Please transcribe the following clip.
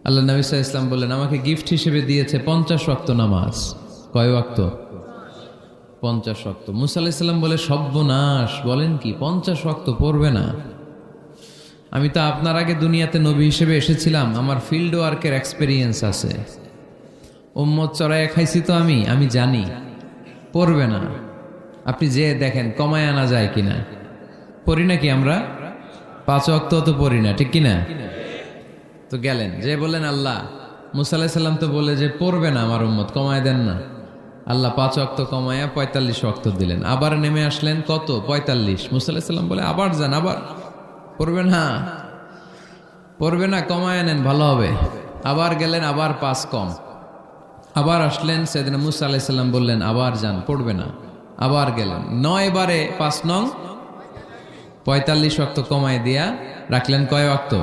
আল্লাহ নবী সাল্লাল্লাহু আলাইহি ওয়াসাল্লাম বললেন, আমাকে গিফট হিসেবে দিয়েছে 50 ওয়াক্ত নামাজ। কয় ওয়াক্ত? 50 ওয়াক্ত। মুসা আলাইহিস সালাম বলে, সর্বনাশ, বলেন কি 50 ওয়াক্ত পড়বে না? আমি তো আপনার আগে দুনিয়াতে নবী হিসেবে এসেছিলাম, আমার ফিল্ড ওয়ার্কের এক্সপেরিয়েন্স আছে, উম্মত চড়াইয়া খাইছি তো আমি জানি পড়বে না। আপনি যে দেখেন কমায় আনা যায় কিনা। পড়ি নাকি আমরা? 5 ওয়াক্ত তো পড়ি না, ঠিক কিনা? তো গেলেন যে বললেন, আল্লাহ মুসা আলাইহিস সালাম তো বলে যে পড়বে না আমার উম্মত, কমায় দেন না। আল্লাহ 5 ওয়াক্ত কমায়া 45 ওয়াক্ত দিলেন। আবার নেমে আসলেন কত? 45। মুসা আলাইহিস সালাম বলে, আবার যান, আবার পড়বে না, পড়বে না, কমায় নেন, ভালো হবে। আবার গেলেন, আবার 5 কম। আবার আসলেন, সাইয়েদনা মুসা আলাইহিস সালাম বললেন, আবার যান, পড়বে না। আবার গেলেন, 9 বারে 5 নং 45 ওয়াক্ত কমায় দিয়া রাখলেন কয় ওয়াক্ত?